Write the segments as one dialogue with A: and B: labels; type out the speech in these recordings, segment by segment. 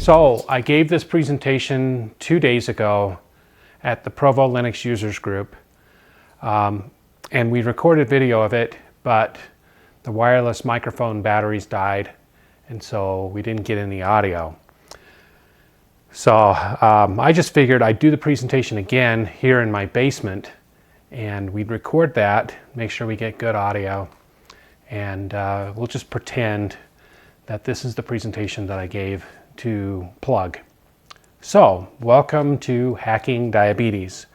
A: So I gave this presentation 2 days ago at the Provo Linux users group, and we recorded video of it, but the wireless microphone batteries died, and so we didn't get any audio. So I just figured I'd do the presentation again here in my basement, and we'd record that, make sure we get good audio, and we'll just pretend that this is the presentation that I gave to Plug. So, welcome to Hacking Diabetes.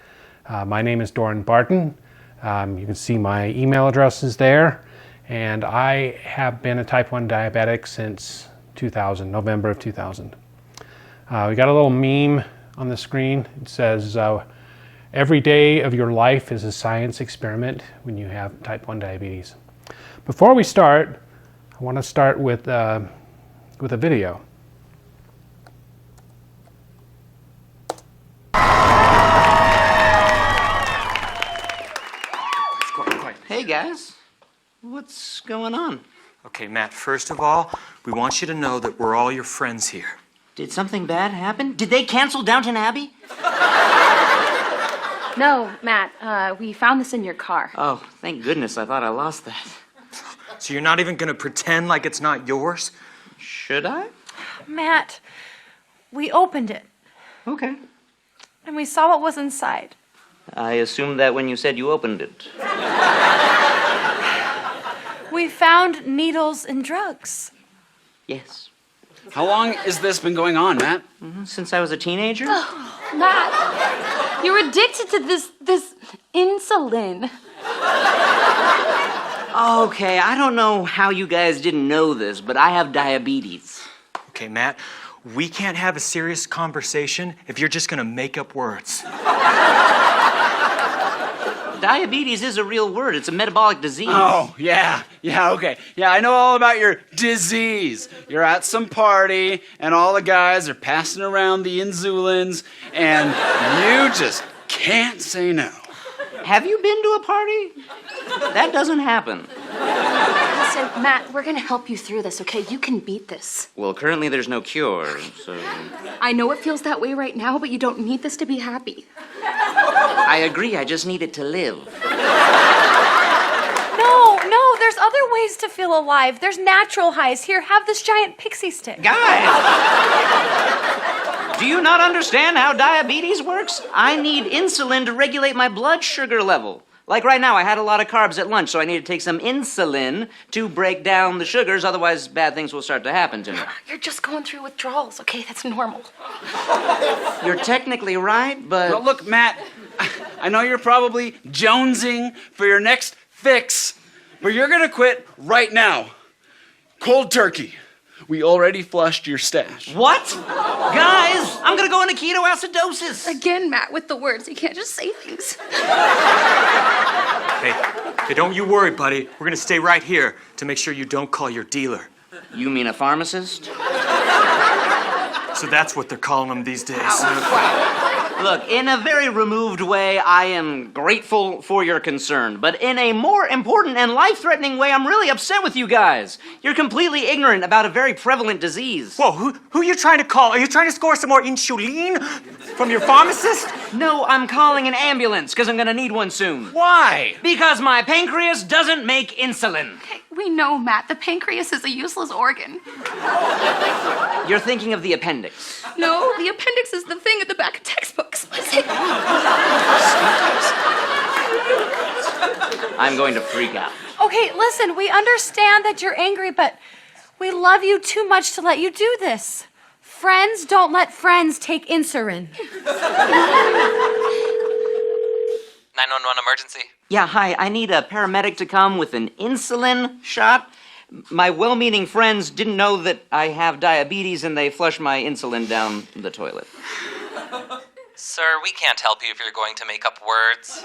A: My name is Doran Barton. You can see my email address is there, and I have been a type 1 diabetic since 2000, November of 2000. We got a little meme on the screen. It says, every day of your life is a science experiment when you have type 1 diabetes. Before we start, I want to start with a video.
B: Hey guys, what's going on?
C: Okay, Matt, first of all, we want you to know that we're all your friends here.
B: Did something bad happen? Did they cancel Downton Abbey?
D: No, Matt, we found this in your car.
B: Oh, thank goodness, I thought I lost that.
C: So you're not even gonna pretend like it's not yours?
B: Should I?
E: Matt, we opened it,
B: Okay.
E: and we saw what was inside.
B: I assumed that when you said you opened it.
E: We found needles and drugs.
B: Yes.
F: How long has this been going on, Matt?
B: Since I was a teenager?
D: Matt, you're addicted to this insulin.
B: Okay, I don't know how you guys didn't know this, but I have diabetes.
C: Okay, Matt, we can't have a serious conversation if you're just gonna make up words.
B: Diabetes is a real word. It's a metabolic disease.
F: Oh, yeah, okay. Yeah, I know all about your disease. You're at some party, and all the guys are passing around the insulins, and you just can't say no.
B: Have you been to a party? That doesn't happen.
D: Listen, Matt, we're gonna help you through this, okay? You can beat this.
B: Well, currently there's no cure, so...
D: I know it feels that way right now, but you don't need this to be happy.
B: I agree, I just need it to live.
E: No, there's other ways to feel alive. There's natural highs. Here, have this giant pixie stick.
B: Guys! Do you not understand how diabetes works? I need insulin to regulate my blood sugar level. Like right now, I had a lot of carbs at lunch, so I need to take some insulin to break down the sugars, otherwise bad things will start to happen to me.
D: You're just going through withdrawals, okay? That's normal.
B: You're technically right, but...
F: Well, look, Matt, I know you're probably jonesing for your next fix, but you're gonna quit right now. Cold turkey. We already flushed your stash.
B: What? Guys, I'm gonna go into ketoacidosis.
D: Again, Matt, with the words. You can't just say things.
C: Hey, don't you worry, buddy. We're gonna stay right here to make sure you don't call your dealer.
B: You mean a pharmacist?
C: So that's what they're calling them these days.
B: Look, in a very removed way, I am grateful for your concern. But in a more important and life-threatening way, I'm really upset with you guys. You're completely ignorant about a very prevalent disease.
C: Whoa, who are you trying to call? Are you trying to score some more insulin from your pharmacist?
B: No, I'm calling an ambulance, because I'm gonna need one soon.
C: Why?
B: Because my pancreas doesn't make insulin.
D: Okay, we know, Matt. The pancreas is a useless organ.
B: You're thinking of the appendix.
D: No, the appendix is the thing at the back of textbooks.
B: I'm going to freak out.
E: Okay, listen, we understand that you're angry, but we love you too much to let you do this. Friends don't let friends take insulin.
G: 911 emergency.
B: Yeah, hi, I need a paramedic to come with an insulin shot. My well-meaning friends didn't know that I have diabetes and they flushed my insulin down the toilet.
G: Sir, we can't help you if you're going to make up words.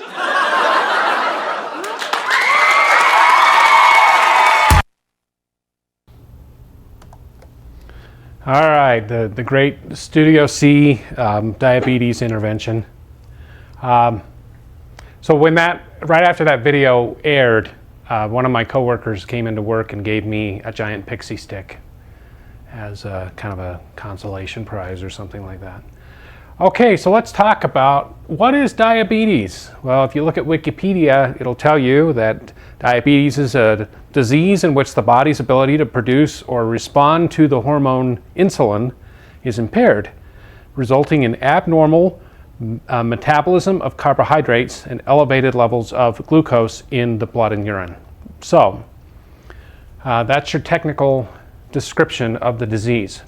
A: All right, the great Studio C diabetes intervention. So right after that video aired, one of my coworkers came into work and gave me a giant pixie stick. as a kind of a consolation prize or something like that. Okay, so let's talk about what is diabetes. Well, if you look at Wikipedia, it'll tell you that diabetes is a disease in which the body's ability to produce or respond to the hormone insulin is impaired, resulting in abnormal metabolism of carbohydrates and elevated levels of glucose in the blood and urine. So, that's your technical description of the disease.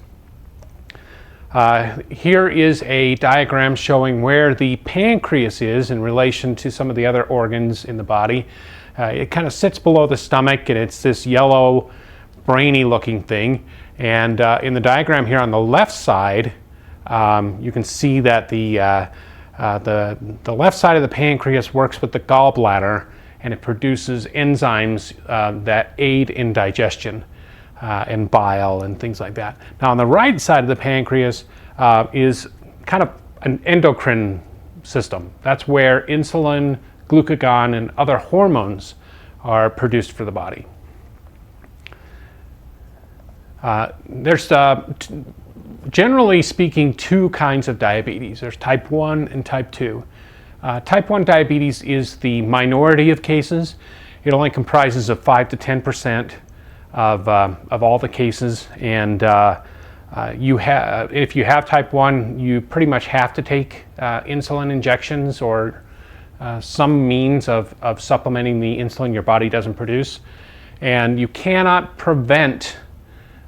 A: Here is a diagram showing where the pancreas is in relation to some of the other organs in the body. It kind of sits below the stomach, and it's this yellow, brainy looking thing. And in the diagram here on the left side, you can see that the left side of the pancreas works with the gallbladder, and it produces enzymes that aid in digestion. And bile and things like that. Now on the right side of the pancreas is kind of an endocrine system. That's where insulin, glucagon, and other hormones are produced for the body. There's generally speaking two kinds of diabetes. There's type 1 and type 2. Type 1 diabetes is the minority of cases. It only comprises of 5 to 10% of all the cases, and if you have type 1, you pretty much have to take insulin injections or some means of supplementing the insulin your body doesn't produce, and you cannot prevent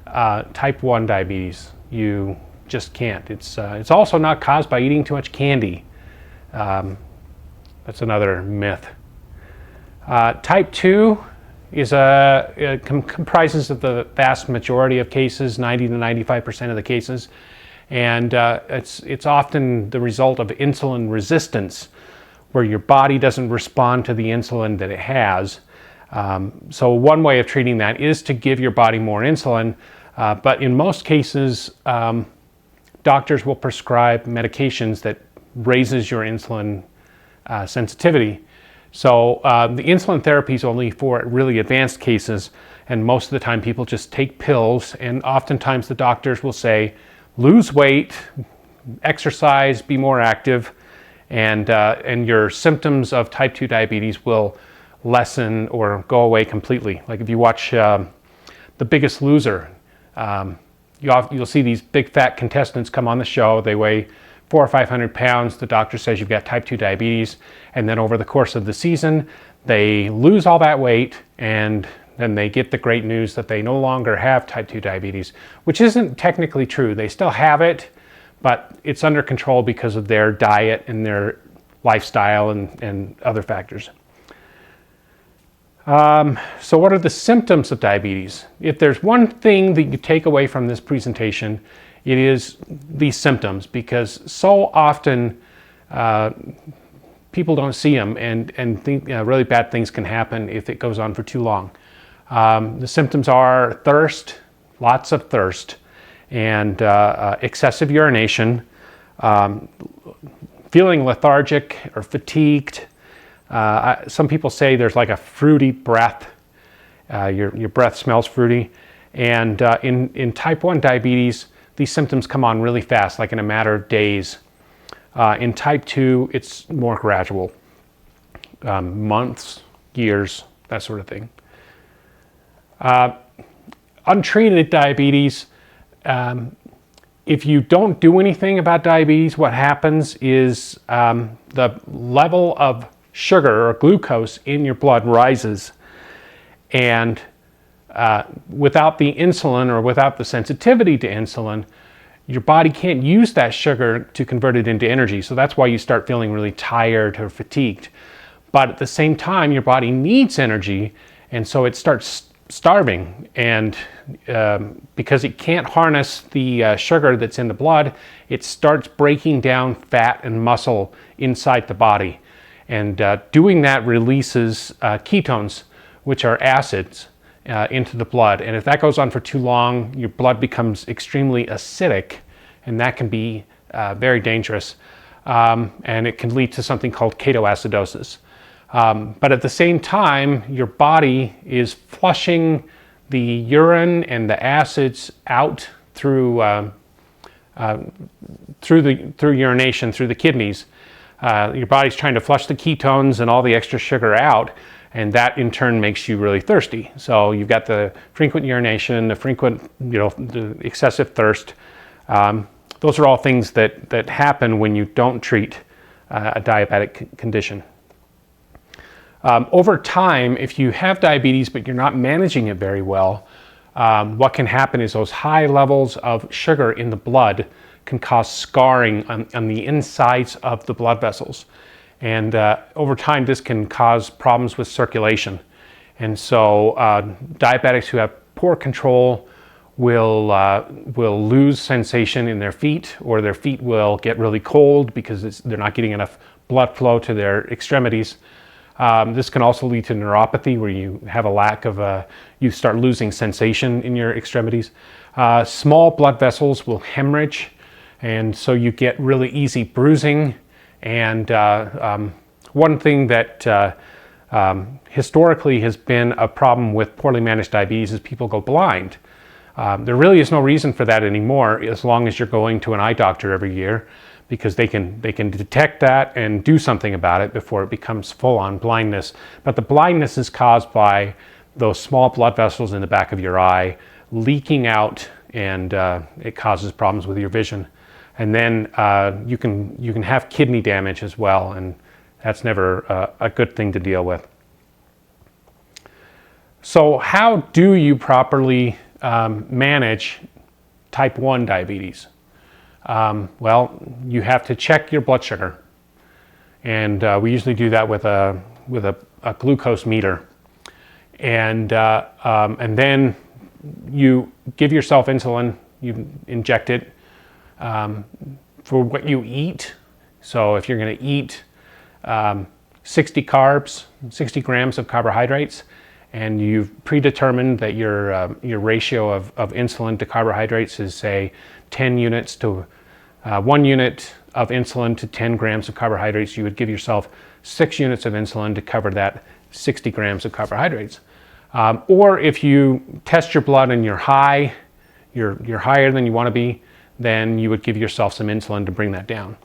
A: type 1 diabetes. You just can't. It's also not caused by eating too much candy. That's another myth. Type 2 comprises of the vast majority of cases, 90 to 95% of the cases, and it's often the result of insulin resistance, where your body doesn't respond to the insulin that it has. So one way of treating that is to give your body more insulin, but in most cases, doctors will prescribe medications that raises your insulin sensitivity. So the insulin therapy is only for really advanced cases, and most of the time people just take pills, and oftentimes the doctors will say, lose weight, exercise, be more active, and your symptoms of type 2 diabetes will lessen or go away completely. Like if you watch The Biggest Loser, you'll see these big fat contestants come on the show. They weigh 400 or 500 pounds. The doctor says you've got type 2 diabetes, and then over the course of the season they lose all that weight, and then they get the great news that they no longer have type 2 diabetes, which isn't technically true. They still have it, but it's under control because of their diet and their lifestyle and other factors. So what are the symptoms of diabetes? If there's one thing that you take away from this presentation, it is these symptoms, because so often people don't see them, and think really bad things can happen if it goes on for too long. The symptoms are thirst, lots of thirst, and excessive urination, feeling lethargic or fatigued. Some people say there's like a fruity breath. Your breath smells fruity. And in type 1 diabetes, these symptoms come on really fast, like in a matter of days. In type 2, it's more gradual, months, years, that sort of thing. Untreated diabetes, if you don't do anything about diabetes, what happens is the level of sugar or glucose in your blood rises, and without the insulin or without the sensitivity to insulin, your body can't use that sugar to convert it into energy. So that's why you start feeling really tired or fatigued. But at the same time, your body needs energy, and so it starts starving. And because it can't harness the sugar that's in the blood, it starts breaking down fat and muscle inside the body. And doing that releases ketones, which are acids, into the blood. And if that goes on for too long, your blood becomes extremely acidic, and that can be very dangerous. And it can lead to something called ketoacidosis. But at the same time, your body is flushing the urine and the acids out through urination, through the kidneys. Your body's trying to flush the ketones and all the extra sugar out, and that in turn makes you really thirsty. So you've got the frequent urination, the frequent, the excessive thirst. Those are all things that happen when you don't treat a diabetic condition. Over time, if you have diabetes but you're not managing it very well, what can happen is those high levels of sugar in the blood can cause scarring on the insides of the blood vessels. And over time, this can cause problems with circulation. And so diabetics who have poor control will lose sensation in their feet, or their feet will get really cold because they're not getting enough blood flow to their extremities. This can also lead to neuropathy, where you have a lack of, you start losing sensation in your extremities. Small blood vessels will hemorrhage, and so you get really easy bruising. And one thing that historically has been a problem with poorly managed diabetes is people go blind. There really is no reason for that anymore, as long as you're going to an eye doctor every year, because they can detect that and do something about it before it becomes full-on blindness. But the blindness is caused by those small blood vessels in the back of your eye leaking out, and it causes problems with your vision. And then you can have kidney damage as well, and that's never a good thing to deal with. So how do you properly manage type 1 diabetes? Well, you have to check your blood sugar, and we usually do that with a glucose meter, and then you give yourself insulin. You inject it for what you eat. So if you're going to eat 60 carbs, 60 grams of carbohydrates, and you've predetermined that your ratio of insulin to carbohydrates is, say, 10 units to 1 unit of insulin to 10 grams of carbohydrates, you would give yourself 6 units of insulin to cover that 60 grams of carbohydrates. Or if you test your blood and you're high, you're higher than you want to be, then you would give yourself some insulin to bring that down.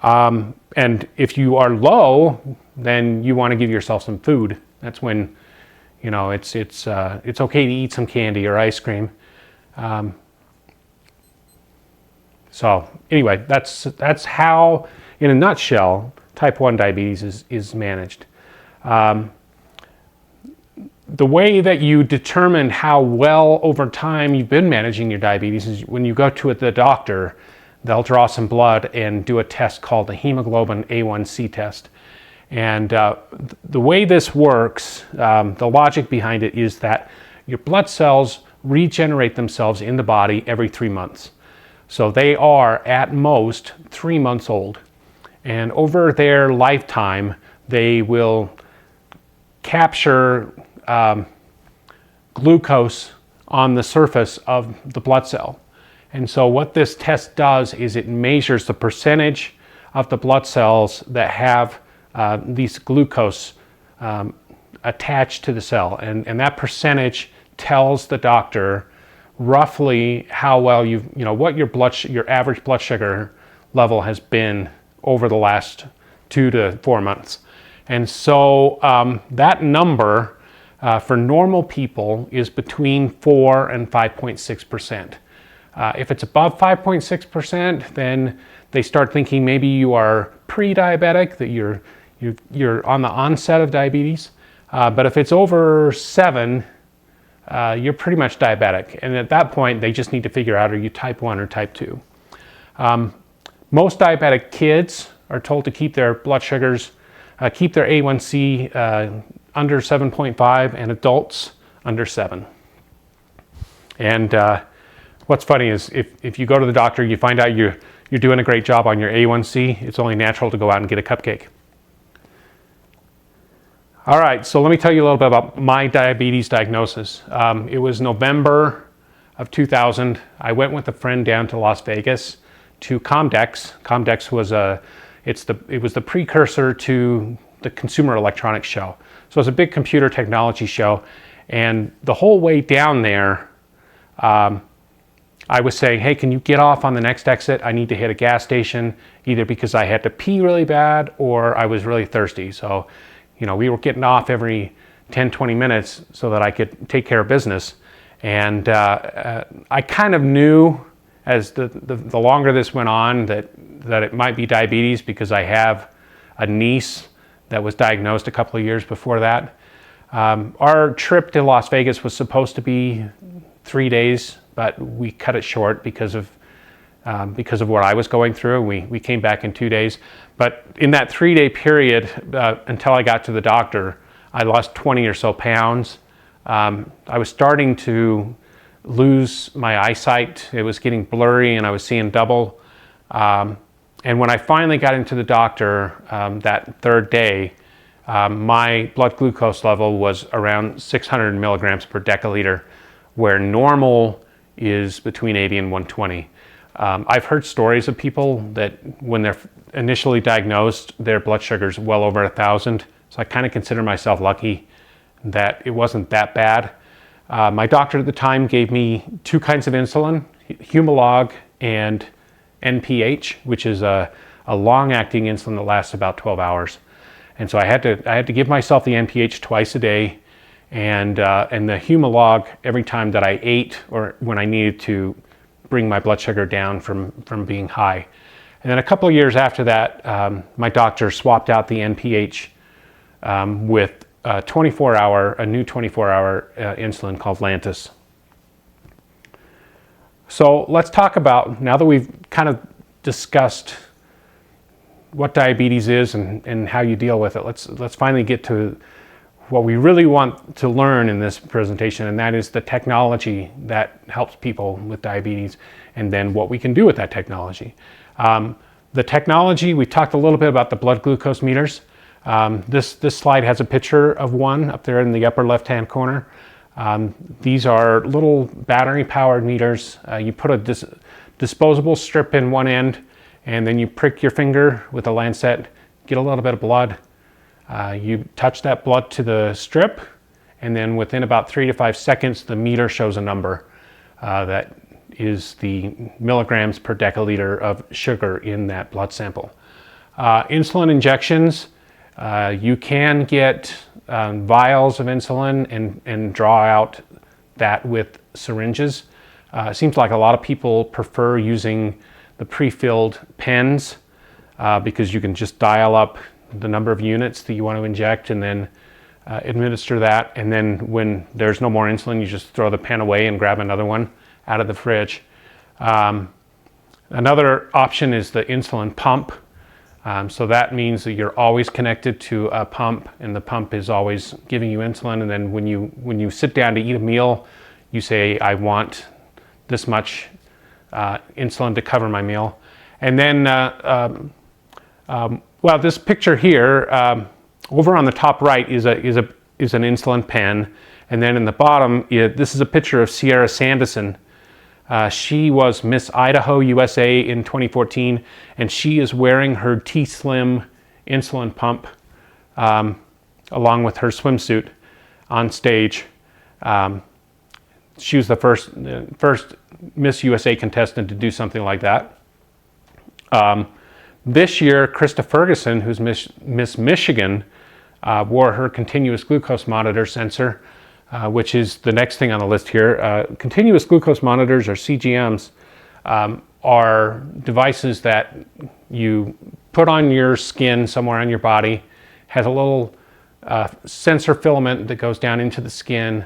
A: And if you are low, then you want to give yourself some food. That's when, it's okay to eat some candy or ice cream. So anyway, that's how, in a nutshell, type 1 diabetes is managed. The way that you determine how well over time you've been managing your diabetes is when you go to the doctor, they'll draw some blood and do a test called the hemoglobin A1C test. And the way this works, the logic behind it is that your blood cells regenerate themselves in the body every 3 months. So they are at most 3 months old. And over their lifetime, they will capture glucose on the surface of the blood cell. And so what this test does is it measures the percentage of the blood cells that have these glucose attached to the cell. And that percentage tells the doctor roughly how well what your average blood sugar level has been over the last 2 to 4 months. And so that number for normal people is between 4 and 5.6%. If it's above 5.6%, then they start thinking maybe you are pre-diabetic, that you're on the onset of diabetes. But if it's over 7, you're pretty much diabetic. And at that point, they just need to figure out, are you type 1 or type 2? Most diabetic kids are told to keep their blood sugars, keep their A1C under 7.5, and adults under 7. And what's funny is if you go to the doctor, you find out you're doing a great job on your A1C, it's only natural to go out and get a cupcake. All right, so let me tell you a little bit about my diabetes diagnosis. It was November of 2000. I went with a friend down to Las Vegas to Comdex. Comdex was it was the precursor to the Consumer Electronics Show. So it was a big computer technology show, and the whole way down there, I was saying, hey, can you get off on the next exit? I need to hit a gas station, either because I had to pee really bad or I was really thirsty. So, you know, we were getting off every 10, 20 minutes so that I could take care of business. And I kind of knew as the longer this went on that it might be diabetes, because I have a niece that was diagnosed a couple of years before that. Our trip to Las Vegas was supposed to be 3 days, but we cut it short because of what I was going through. We came back in 2 days. But in that 3-day period, until I got to the doctor, I lost 20 or so pounds. I was starting to lose my eyesight. It was getting blurry and I was seeing double. And when I finally got into the doctor that 3rd day, my blood glucose level was around 600 milligrams per deciliter, where normal is between 80 and 120. I've heard stories of people that when they're initially diagnosed, their blood sugar is well over 1,000. So I kind of consider myself lucky that it wasn't that bad. My doctor at the time gave me 2 kinds of insulin, Humalog and NPH, which is a long-acting insulin that lasts about 12 hours. And so I had to give myself the NPH twice a day, and the Humalog every time that I ate or when I needed to bring my blood sugar down from being high. And then a couple of years after that, my doctor swapped out the NPH with a new 24-hour insulin called Lantus. So let's talk about, now that we've kind of discussed what diabetes is and how you deal with it, let's finally get to what we really want to learn in this presentation, and that is the technology that helps people with diabetes, and then what we can do with that technology. The technology, we talked a little bit about the blood glucose meters. This slide has a picture of one up there in the upper left-hand corner. These are little battery-powered meters. You put a disposable strip in one end, and then you prick your finger with a lancet, get a little bit of blood. You touch that blood to the strip, and then within about 3 to 5 seconds, the meter shows a number that is the milligrams per deciliter of sugar in that blood sample. Insulin injections, you can get vials of insulin and draw out that with syringes. It seems like a lot of people prefer using the pre-filled pens because you can just dial up the number of units that you want to inject and then administer that. And then when there's no more insulin, you just throw the pen away and grab another one out of the fridge. Another option is the insulin pump. So that means that you're always connected to a pump, and the pump is always giving you insulin. And then when you sit down to eat a meal, you say, I want this much insulin to cover my meal. And then, well, this picture here, over on the top right is an insulin pen. And then in the bottom, this is a picture of Sierra Sanderson. She was Miss Idaho USA in 2014, and she is wearing her T-Slim insulin pump along with her swimsuit on stage. She was the first Miss USA contestant to do something like that. This year, Krista Ferguson, who's Miss Michigan, wore her continuous glucose monitor sensor, which is the next thing on the list here. Continuous glucose monitors, or CGMs, are devices that you put on your skin somewhere on your body, has a little sensor filament that goes down into the skin,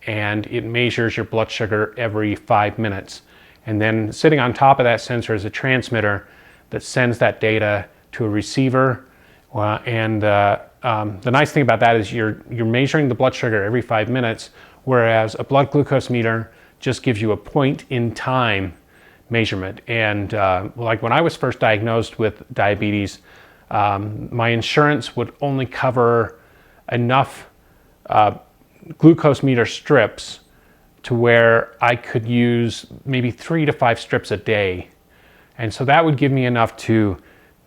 A: and it measures your blood sugar every 5 minutes. And then sitting on top of that sensor is a transmitter that sends that data to a receiver. The nice thing about that is you're measuring the blood sugar every 5 minutes, whereas a blood glucose meter just gives you a point in time measurement. And like when I was first diagnosed with diabetes, my insurance would only cover enough glucose meter strips to where I could use maybe 3 to 5 strips a day. And so that would give me enough to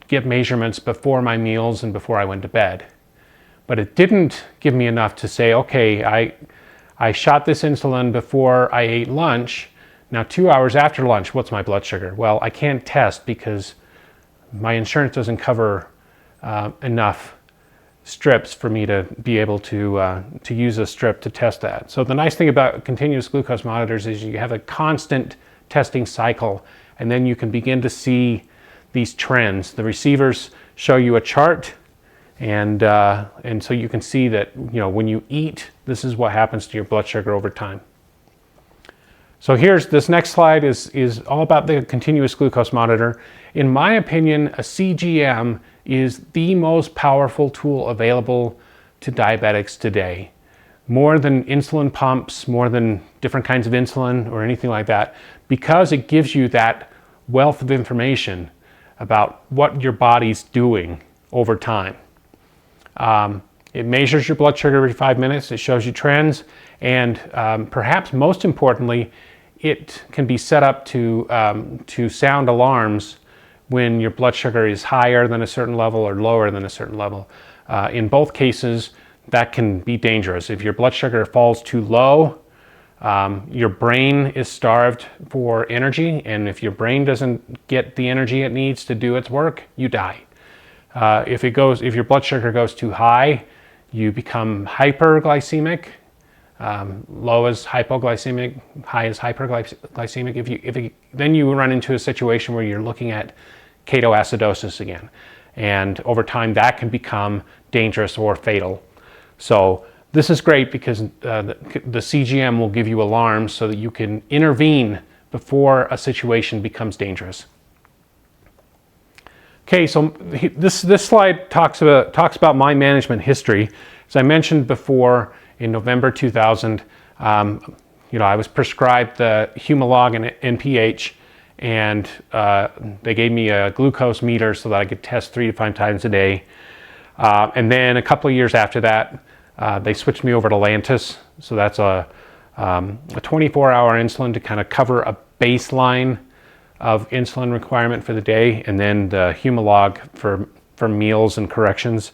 A: get measurements before my meals and before I went to bed. But it didn't give me enough to say, okay, I shot this insulin before I ate lunch. Now 2 hours after lunch, what's my blood sugar? Well, I can't test because my insurance doesn't cover enough strips for me to be able to use a strip to test that. So the nice thing about continuous glucose monitors is you have a constant testing cycle, and then you can begin to see these trends. The receivers show you a chart, and so you can see that, you know, when you eat, this is what happens to your blood sugar over time. So here's this next slide is all about the continuous glucose monitor. In my opinion, a CGM is the most powerful tool available to diabetics today. More than insulin pumps, more than different kinds of insulin or anything like that, because it gives you that wealth of information about what your body's doing over time. It measures your blood sugar every 5 minutes, it shows you trends, and perhaps most importantly, it can be set up to sound alarms when your blood sugar is higher than a certain level or lower than a certain level. In both cases, that can be dangerous. If your blood sugar falls too low, your brain is starved for energy, and if your brain doesn't get the energy it needs to do its work, you die. If your blood sugar goes too high, you become hyperglycemic. Low is hypoglycemic, high is hyperglycemic. Then you run into a situation where you're looking at ketoacidosis again. And over time, that can become dangerous or fatal. So this is great because the CGM will give you alarms so that you can intervene before a situation becomes dangerous. Okay, so this slide talks about my management history. As I mentioned before, in November 2000, I was prescribed the Humalog and NPH, and they gave me a glucose meter so that I could test 3 to 5 times a day. And then a couple of years after that, they switched me over to Lantus. So that's a 24-hour insulin to kind of cover a baseline of insulin requirement for the day, and then the Humalog for meals and corrections.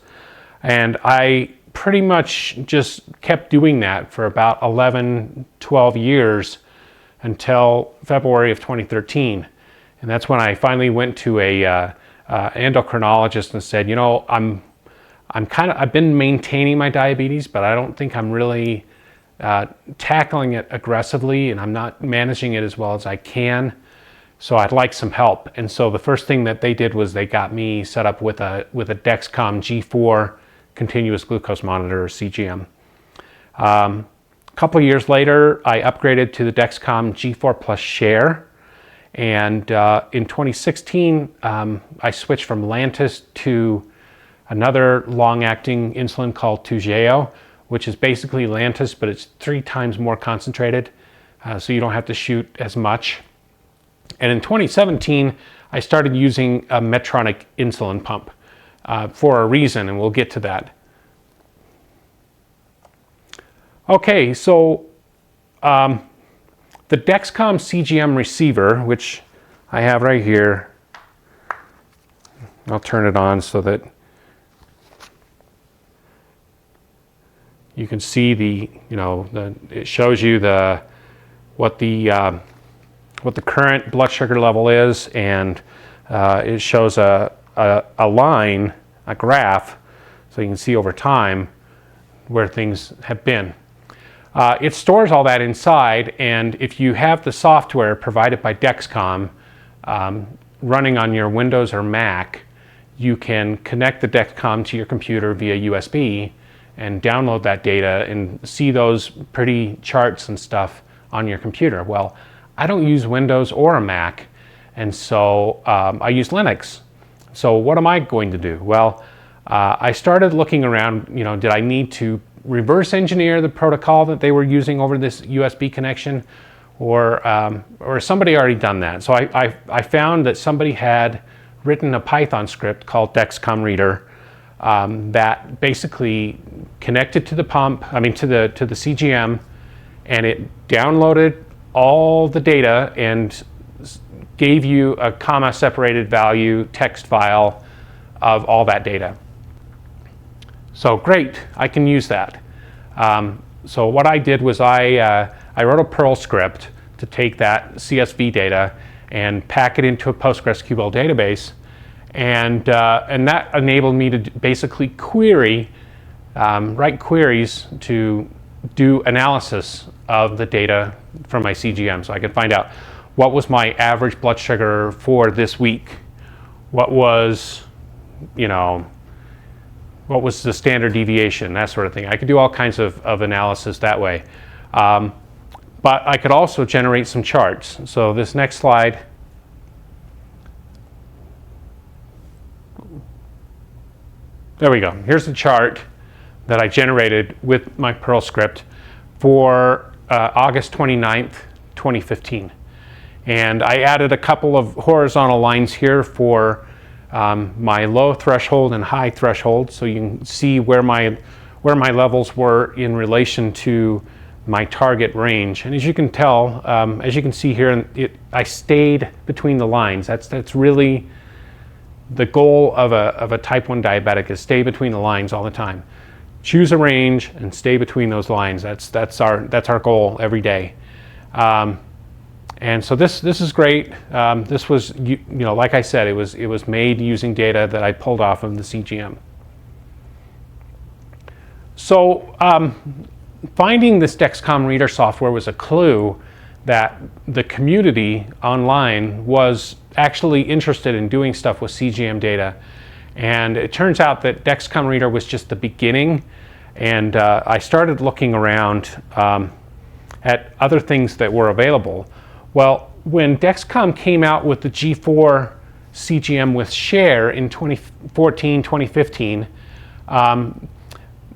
A: And I pretty much just kept doing that for about 11, 12 years until February of 2013. And that's when I finally went to a endocrinologist and said, you know, I've been maintaining my diabetes, but I don't think I'm really tackling it aggressively, and I'm not managing it as well as I can. So I'd like some help. And so the first thing that they did was they got me set up with a Dexcom G4 continuous glucose monitor, or CGM. A couple of years later, I upgraded to the Dexcom G4 Plus Share. And in 2016, I switched from Lantus to another long-acting insulin called Toujeo, which is basically Lantus, but it's 3 times more concentrated, so you don't have to shoot as much. And in 2017, I started using a Medtronic insulin pump for a reason, and we'll get to that. Okay, so the Dexcom CGM receiver, which I have right here, I'll turn it on so that you can see it shows you what the current blood sugar level is, and it shows a line, a graph, so you can see over time where things have been. It stores all that inside, and if you have the software provided by Dexcom running on your Windows or Mac, you can connect the Dexcom to your computer via USB and download that data and see those pretty charts and stuff on your computer. Well, I don't use Windows or a Mac, and so I use Linux. So what am I going to do? Well, I started looking around, did I need to reverse engineer the protocol that they were using over this USB connection, or somebody already done that? So I found that somebody had written a Python script called Dexcom Reader that basically connected to the pump, to the CGM, and it downloaded all the data and gave you a comma separated value text file of all that data. So great, I can use that. So what I did was I wrote a Perl script to take that CSV data and pack it into a PostgreSQL database, and that enabled me to basically write queries to do analysis of the data from my CGM, so I could find out what was my average blood sugar for this week, what was the standard deviation, that sort of thing. I could do all kinds of analysis that way. But I could also generate some charts. So this next slide, there we go. Here's the chart that I generated with my Perl script for August 29th, 2015. And I added a couple of horizontal lines here for my low threshold and high threshold, so you can see where my levels were in relation to my target range. And as you can tell, as you can see here, I stayed between the lines. That's really the goal of a type 1 diabetic, is stay between the lines all the time. Choose a range and stay between those lines. That's our goal every day. And so this is great. This was, like I said, it was made using data that I pulled off of the CGM. So finding this Dexcom reader software was a clue that the community online was actually interested in doing stuff with CGM data. And it turns out that Dexcom reader was just the beginning. And I started looking around at other things that were available. Well, when Dexcom came out with the G4 CGM with Share in 2014, 2015,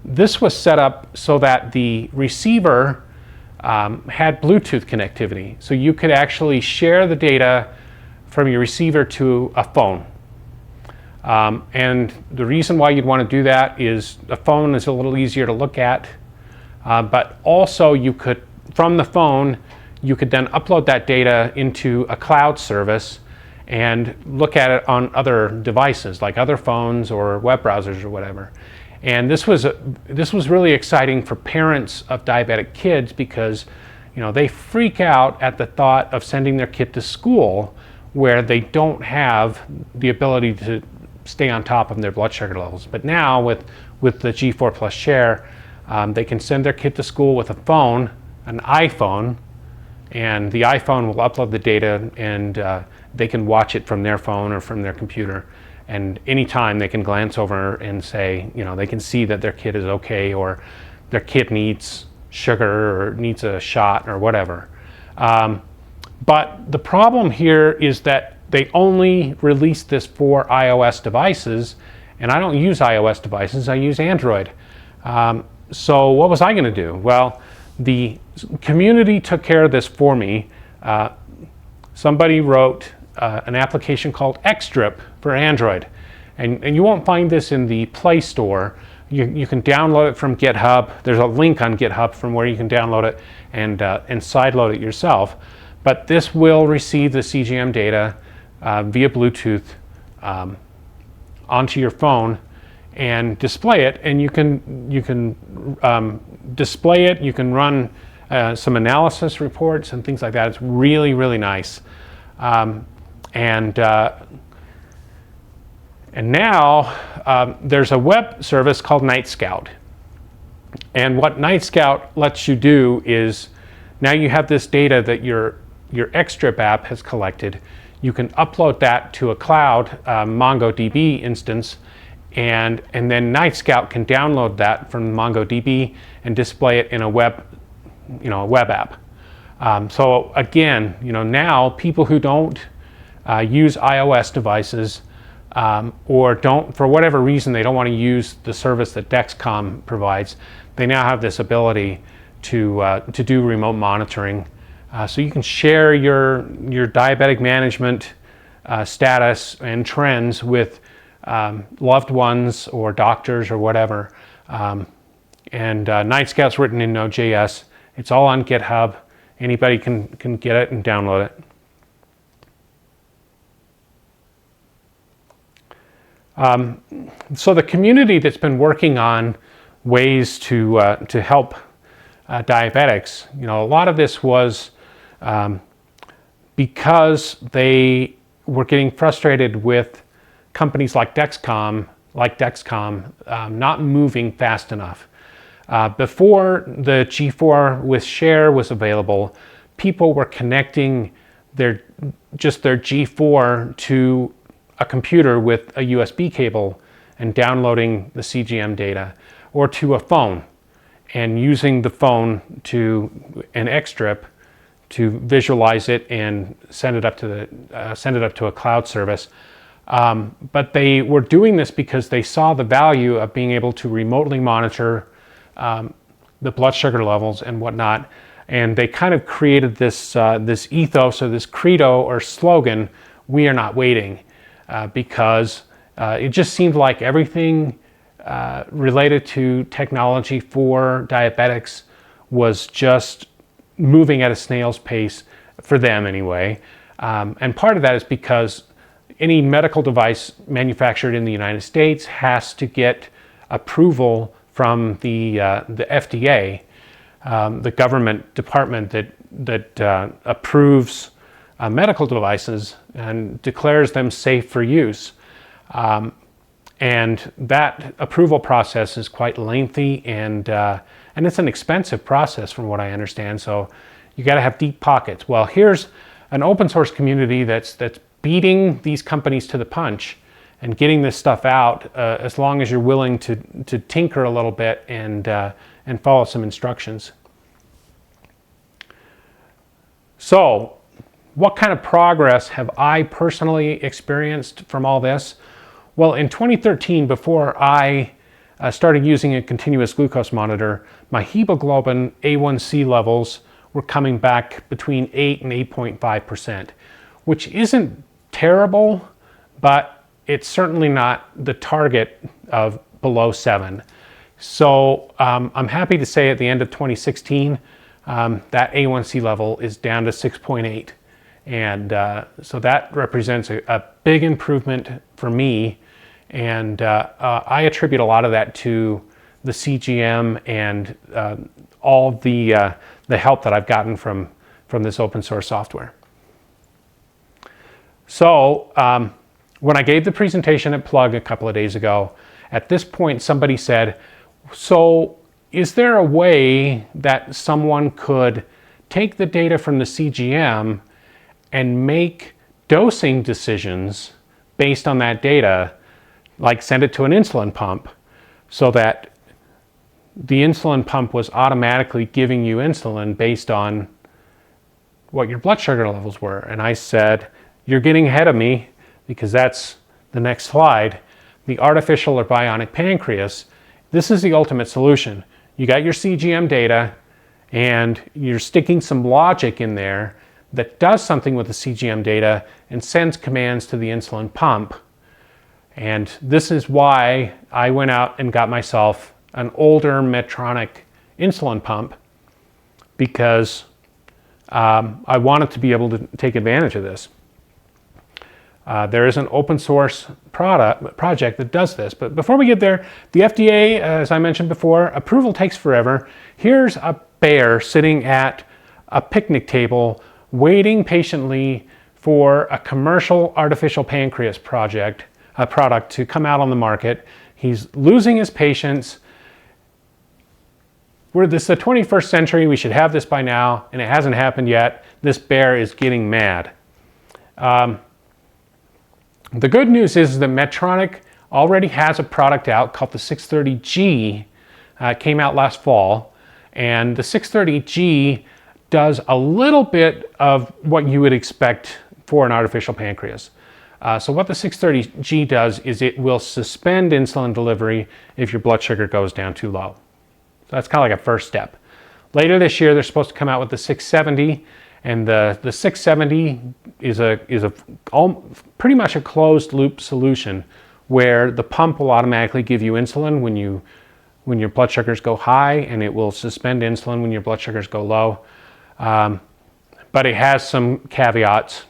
A: this was set up so that the receiver had Bluetooth connectivity. So you could actually share the data from your receiver to a phone. And the reason why you'd want to do that is a phone is a little easier to look at, but also you could, from the phone, you could then upload that data into a cloud service and look at it on other devices, like other phones or web browsers or whatever. And this was really exciting for parents of diabetic kids, because they freak out at the thought of sending their kid to school where they don't have the ability to stay on top of their blood sugar levels. But now with the G4 Plus Share, they can send their kid to school with a phone, an iPhone, and the iPhone will upload the data, and they can watch it from their phone or from their computer. And anytime they can glance over and say, they can see that their kid is okay, or their kid needs sugar or needs a shot or whatever. But the problem here is that they only released this for iOS devices, and I don't use iOS devices, I use Android. So what was I going to do? Well, the community took care of this for me. Somebody wrote an application called Xstrip for Android, and you won't find this in the Play Store. You can download it from GitHub. There's a link on GitHub from where you can download it and sideload it yourself. But this will receive the CGM data via Bluetooth onto your phone and display it, and you can display it. You can run some analysis reports and things like that. It's really, really nice. And now there's a web service called Nightscout. And what Nightscout lets you do is, now you have this data that your Xstrip app has collected. You can upload that to a cloud MongoDB instance, and then Nightscout can download that from MongoDB and display it in a web app. So again, now people who don't use iOS devices, or don't, for whatever reason, they don't want to use the service that Dexcom provides, they now have this ability to do remote monitoring. So you can share your diabetic management status and trends with loved ones or doctors or whatever. And Nightscout's written in Node.js. It's all on GitHub. Anybody can get it and download it. So the community that's been working on ways to help diabetics, a lot of this was because they were getting frustrated with companies like Dexcom not moving fast enough. Before the G4 with Share was available, people were connecting their G4 to a computer with a USB cable and downloading the CGM data, or to a phone and using the phone to an X strip to visualize it and send it up to a cloud service. But they were doing this because they saw the value of being able to remotely monitor the blood sugar levels and whatnot. And they kind of created this ethos, or this credo or slogan, "We are not waiting," because it just seemed like everything related to technology for diabetics was just moving at a snail's pace, for them anyway. And part of that is because any medical device manufactured in the United States has to get approval from the FDA, the government department that approves medical devices and declares them safe for use. And that approval process is quite lengthy, and it's an expensive process from what I understand. So you got to have deep pockets. Well, here's an open source community that's beating these companies to the punch and getting this stuff out, as long as you're willing to tinker a little bit and follow some instructions. So what kind of progress have I personally experienced from all this? Well, in 2013, before I started using a continuous glucose monitor, my hemoglobin A1C levels were coming back between 8 and 8.5%, which isn't terrible, but it's certainly not the target of below 7. So I'm happy to say at the end of 2016, that A1C level is down to 6.8. And so that represents a big improvement for me. And I attribute a lot of that to the CGM and all the help that I've gotten from this open source software. So when I gave the presentation at Plug a couple of days ago, at this point somebody said, so is there a way that someone could take the data from the CGM and make dosing decisions based on that data, like send it to an insulin pump, so that the insulin pump was automatically giving you insulin based on what your blood sugar levels were? And I said, you're getting ahead of me, because that's the next slide. The artificial or bionic pancreas, this is the ultimate solution. You got your CGM data and you're sticking some logic in there that does something with the CGM data and sends commands to the insulin pump. And this is why I went out and got myself an older Medtronic insulin pump, because I wanted to be able to take advantage of this. There is an open source project that does this. But before we get there, the FDA, as I mentioned before, approval takes forever. Here's a bear sitting at a picnic table waiting patiently for a commercial artificial pancreas product to come out on the market. He's losing his patience. This is the 21st century. We should have this by now, and it hasn't happened yet. This bear is getting mad. The good news is that Medtronic already has a product out called the 630G. It came out last fall, and the 630G does a little bit of what you would expect for an artificial pancreas. So what the 630G does is it will suspend insulin delivery if your blood sugar goes down too low. So that's kind of like a first step. Later this year, they're supposed to come out with the 670, and the 670 is pretty much a closed loop solution where the pump will automatically give you insulin when your blood sugars go high, and it will suspend insulin when your blood sugars go low. But it has some caveats.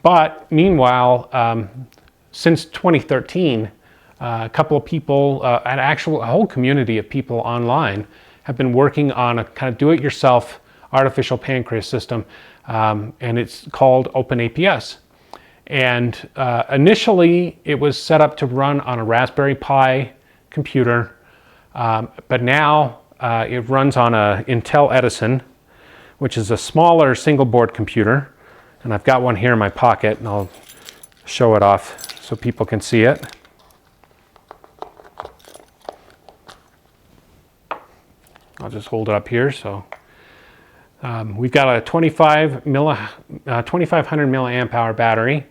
A: But meanwhile, since 2013, a couple of people, a whole community of people online have been working on a kind of do-it-yourself artificial pancreas system, and it's called OpenAPS. And initially, it was set up to run on a Raspberry Pi computer, but now it runs on a Intel Edison, which is a smaller single board computer. And I've got one here in my pocket, and I'll show it off so people can see it. I'll just hold it up here. So we've got a 2500 milliamp hour battery,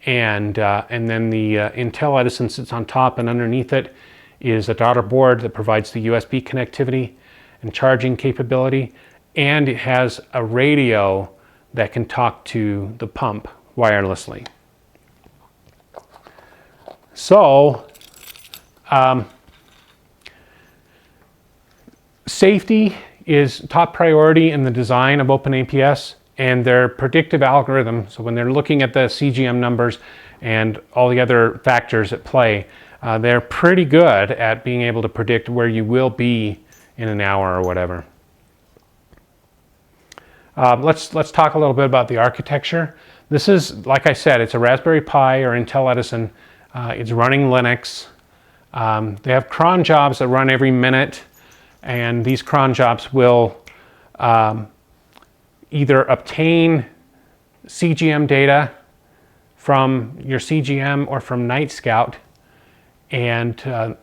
A: and then the Intel Edison sits on top, and underneath it is a daughter board that provides the USB connectivity and charging capability, and it has a radio that can talk to the pump wirelessly. So safety is top priority in the design of OpenAPS, and their predictive algorithm, so when they're looking at the CGM numbers and all the other factors at play, they're pretty good at being able to predict where you will be in an hour or whatever. Let's talk a little bit about the architecture. This is, like I said, it's a Raspberry Pi or Intel Edison. It's running Linux. They have cron jobs that run every minute, and these cron jobs will either obtain CGM data from your CGM or from Nightscout, and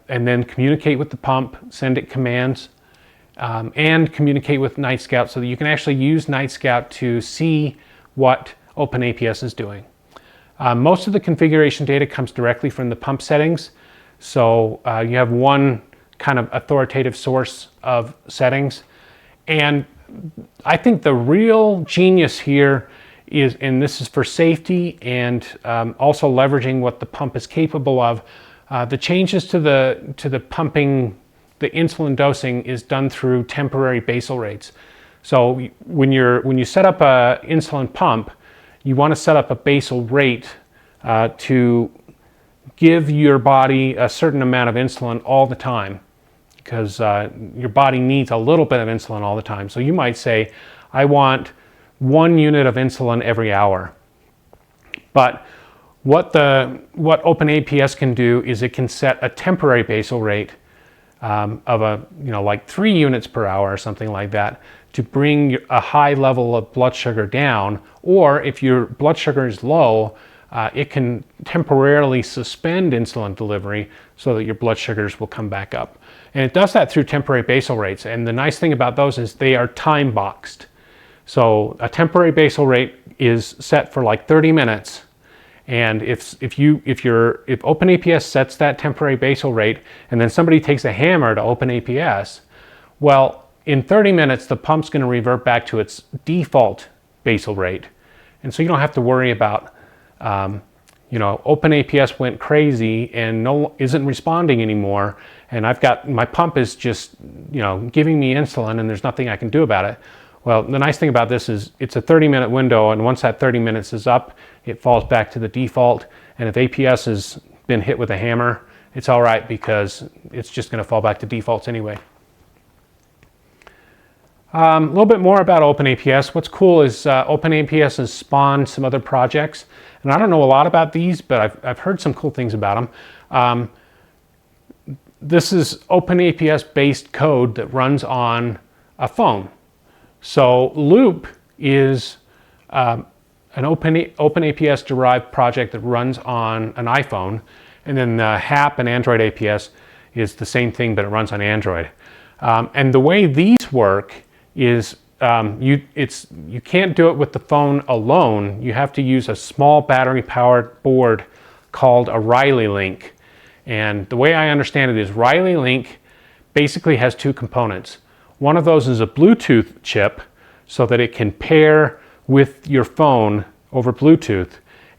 A: then communicate with the pump, send it commands, and communicate with Nightscout so that you can actually use Nightscout to see what OpenAPS is doing. Most of the configuration data comes directly from the pump settings, so you have one kind of authoritative source of settings. And I think the real genius here is, and this is for safety and also leveraging what the pump is capable of, the changes to the pumping, the insulin dosing is done through temporary basal rates. So when you set up a insulin pump, you want to set up a basal rate to give your body a certain amount of insulin all the time, because your body needs a little bit of insulin all the time. So you might say, I want 1 unit of insulin every hour. But what OpenAPS can do is it can set a temporary basal rate of like 3 units per hour or something like that, to bring a high level of blood sugar down. Or if your blood sugar is low, it can temporarily suspend insulin delivery so that your blood sugars will come back up. And it does that through temporary basal rates. And the nice thing about those is they are time boxed. So a temporary basal rate is set for like 30 minutes. And if OpenAPS sets that temporary basal rate, and then somebody takes a hammer to OpenAPS, well, in 30 minutes, the pump's going to revert back to its default basal rate. And so you don't have to worry about, OpenAPS went crazy and isn't responding anymore. And my pump is just, giving me insulin and there's nothing I can do about it. Well, the nice thing about this is it's a 30-minute window, and once that 30 minutes is up, it falls back to the default. And if APS has been hit with a hammer, it's all right, because it's just going to fall back to defaults anyway. A little bit more about OpenAPS. What's cool is OpenAPS has spawned some other projects, and I don't know a lot about these, but I've heard some cool things about them. This is OpenAPS-based code that runs on a phone. So Loop is an OpenAPS-derived project that runs on an iPhone, and then the HAP and Android APS is the same thing, but it runs on Android. And the way these work is you can't do it with the phone alone. You have to use a small battery-powered board called a Riley Link. And the way I understand it is Riley Link basically has 2 components. One of those is a Bluetooth chip, so that it can pair with your phone over Bluetooth.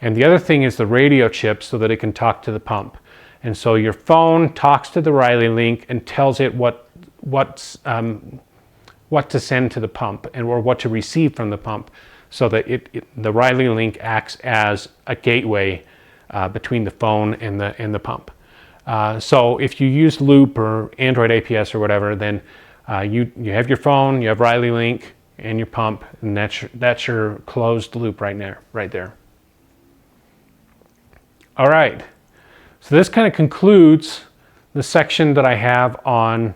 A: And the other thing is the radio chip, so that it can talk to the pump. And so your phone talks to the Riley Link and tells it what to send to the pump, or what to receive from the pump, so that the Riley Link acts as a gateway between the phone and the pump. So if you use Loop or Android APS or whatever, then you have your phone, you have Riley Link, and your pump, and that's your closed loop right there. All right, so this kind of concludes the section that I have on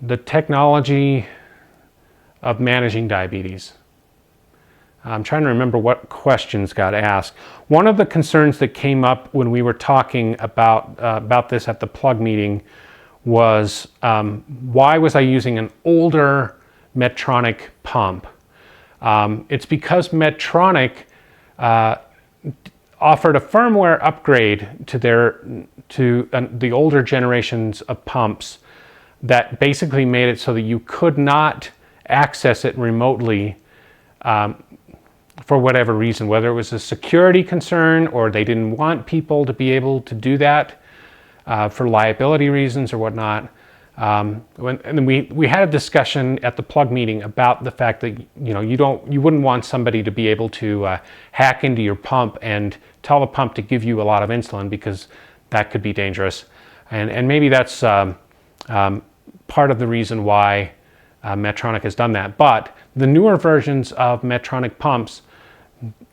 A: the technology of managing diabetes. I'm trying to remember what questions got asked. One of the concerns that came up when we were talking about this at the plug meeting was why was I using an older Medtronic pump? It's because Medtronic offered a firmware upgrade to the older generations of pumps that basically made it so that you could not access it remotely for whatever reason, whether it was a security concern or they didn't want people to be able to do that for liability reasons or whatnot. And then we had a discussion at the plug meeting about the fact that you wouldn't want somebody to be able to hack into your pump and tell the pump to give you a lot of insulin, because that could be dangerous. And maybe that's part of the reason why Medtronic has done that. But the newer versions of Medtronic pumps,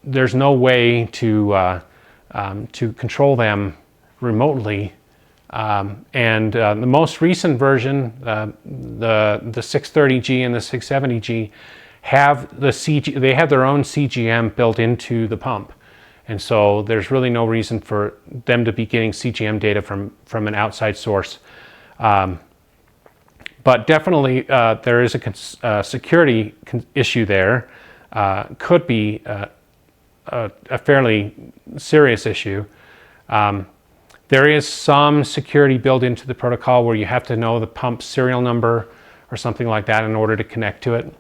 A: there's no way to control them remotely. And the most recent version, the 630G and the 670G, have they have their own CGM built into the pump, and so there's really no reason for them to be getting CGM data from an outside source. But definitely there is a security issue there. Could be a fairly serious issue. There is some security built into the protocol where you have to know the pump serial number or something like that in order to connect to it.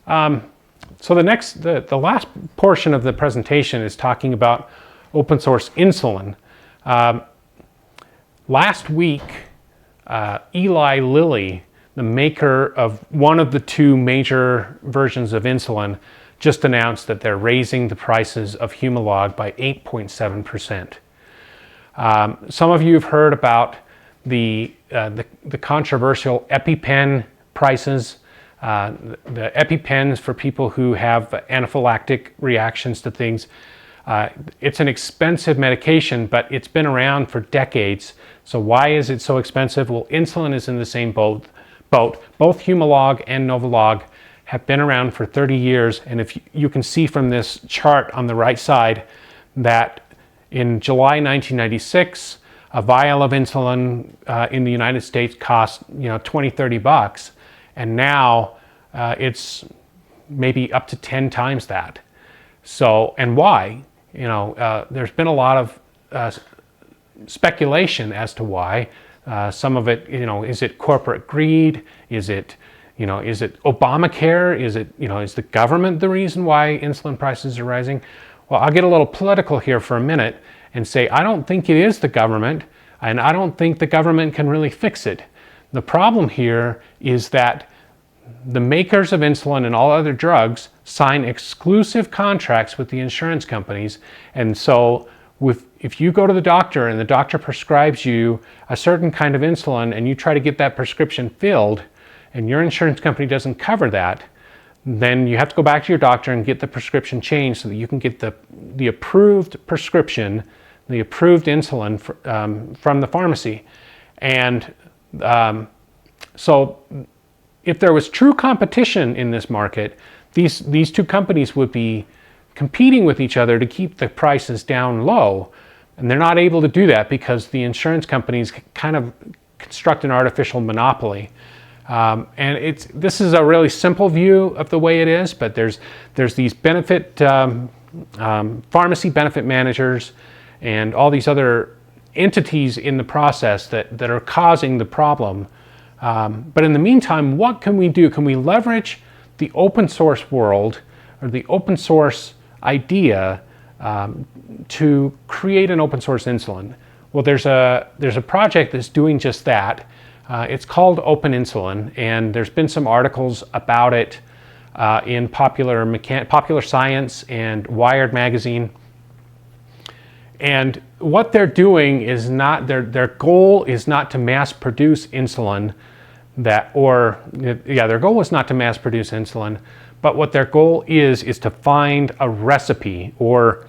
A: So the last portion of the presentation is talking about open source insulin. Last week, Eli Lilly, the maker of one of the two major versions of insulin, just announced that they're raising the prices of Humalog by 8.7%. Some of you have heard about the controversial EpiPen prices. The EpiPens for people who have anaphylactic reactions to things. It's an expensive medication, but it's been around for decades. So why is it so expensive? Well, insulin is in the same boat. Both Humalog and Novolog have been around for 30 years. And if you can see from this chart on the right side that in July 1996, a vial of insulin in the United States cost $20-30, and now it's maybe up to 10 times that. So, and why? There's been a lot of speculation as to why. Some of it, is it corporate greed? Is it Obamacare? Is the government the reason why insulin prices are rising? Well, I'll get a little political here for a minute and say I don't think it is the government, and I don't think the government can really fix it. The problem here is that the makers of insulin and all other drugs sign exclusive contracts with the insurance companies, and so if you go to the doctor and the doctor prescribes you a certain kind of insulin and you try to get that prescription filled and your insurance company doesn't cover that, then you have to go back to your doctor and get the prescription changed so that you can get the approved prescription, the approved insulin from the pharmacy. And so if there was true competition in this market, these two companies would be competing with each other to keep the prices down low. And they're not able to do that because the insurance companies kind of construct an artificial monopoly. And this is a really simple view of the way it is, but there's these pharmacy benefit managers and all these other entities in the process that are causing the problem. But in the meantime, what can we do? Can we leverage the open source world or the open source idea to create an open source insulin? Well, there's a project that's doing just that. It's called Open Insulin, and there's been some articles about it in Popular Science and Wired magazine. And what they're doing is not, their goal is not to mass produce insulin. their goal is not to mass produce insulin, but what their goal is to find a recipe, or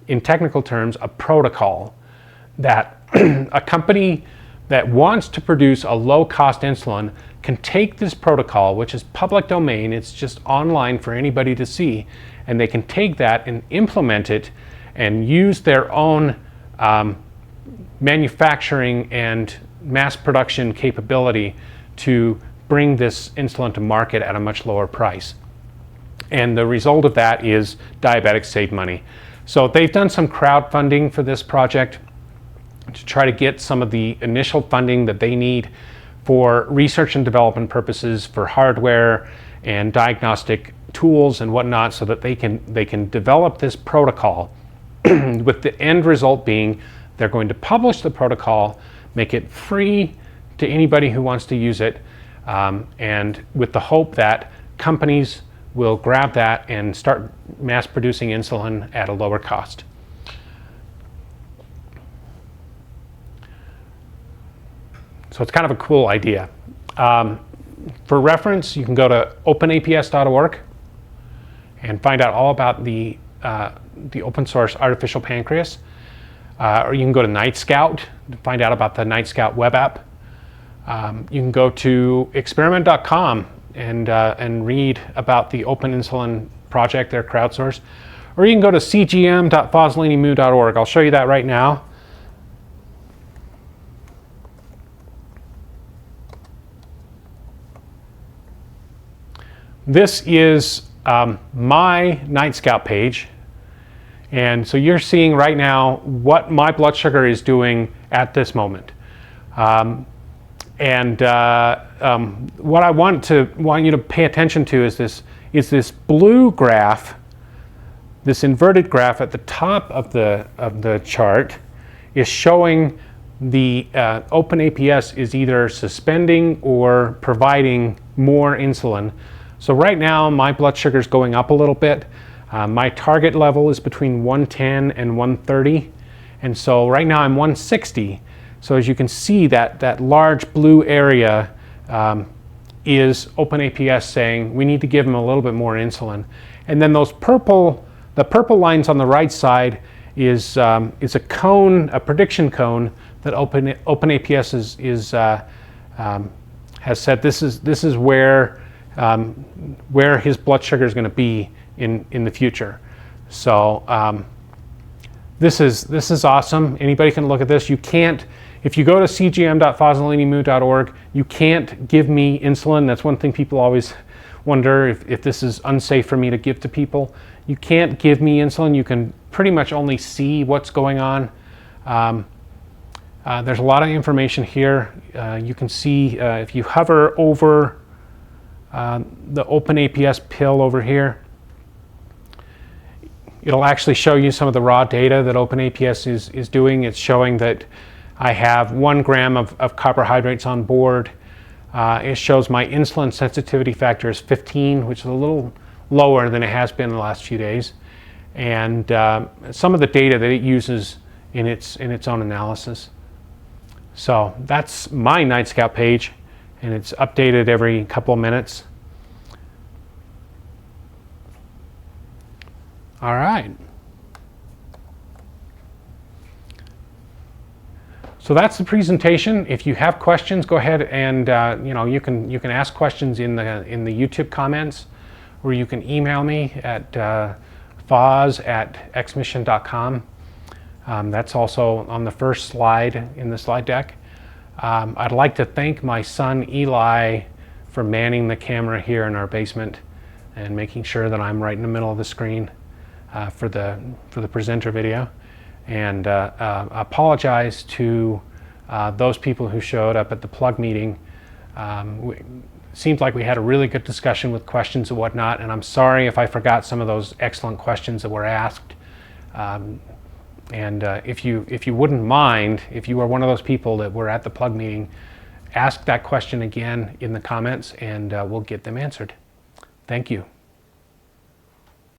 A: in technical terms, a protocol, that a company that wants to produce a low-cost insulin can take this protocol, which is public domain, it's just online for anybody to see, and they can take that and implement it and use their own manufacturing and mass production capability to bring this insulin to market at a much lower price. And the result of that is diabetics save money. So they've done some crowdfunding for this project to try to get some of the initial funding that they need for research and development purposes, for hardware and diagnostic tools and whatnot, so that they can develop this protocol with the end result being they're going to publish the protocol, make it free to anybody who wants to use it, and with the hope that companies will grab that and start mass producing insulin at a lower cost. So it's kind of a cool idea. For reference, you can go to openaps.org and find out all about the open source artificial pancreas. Or you can go to Nightscout to find out about the Nightscout web app. You can go to experiment.com and read about the Open Insulin project, their crowdsourced. Or you can go to cgm.fossilinimu.org. I'll show you that right now. This is my Nightscout page. And so you're seeing right now what my blood sugar is doing at this moment. What I want you to pay attention to is this blue graph, this inverted graph at the top of the chart is showing the OpenAPS is either suspending or providing more insulin. So right now my blood sugar is going up a little bit. My target level is between 110 and 130, and so right now I'm 160. So as you can see, that large blue area is OpenAPS saying we need to give them a little bit more insulin. And then the purple lines on the right side is a cone, a prediction cone that OpenAPS has said this is where his blood sugar is going to be in the future. So this is awesome. Anybody can look at this. You can't, if you go to cgm.fossilinimu.org, you can't give me insulin. That's one thing people always wonder, if this is unsafe for me to give to people. You can't give me insulin. You can pretty much only see what's going on. There's a lot of information here. You can see if you hover over the OpenAPS pill over here, it'll actually show you some of the raw data that OpenAPS is doing. It's showing that I have 1 gram of carbohydrates on board. It shows my insulin sensitivity factor is 15, which is a little lower than it has been in the last few days. And some of the data that it uses in its own analysis. So that's my Nightscout page, and it's updated every couple of minutes. All right. So that's the presentation. If you have questions, go ahead and you can ask questions in the YouTube comments, or you can email me at foz@xmission.com. That's also on the first slide in the slide deck. I'd like to thank my son Eli for manning the camera here in our basement and making sure that I'm right in the middle of the screen for the presenter video, and apologize to those people who showed up at the plug meeting. Seems like we had a really good discussion with questions and whatnot, and I'm sorry if I forgot some of those excellent questions that were asked. If you wouldn't mind, if you are one of those people that were at the plug meeting, ask that question again in the comments, and we'll get them answered. Thank you.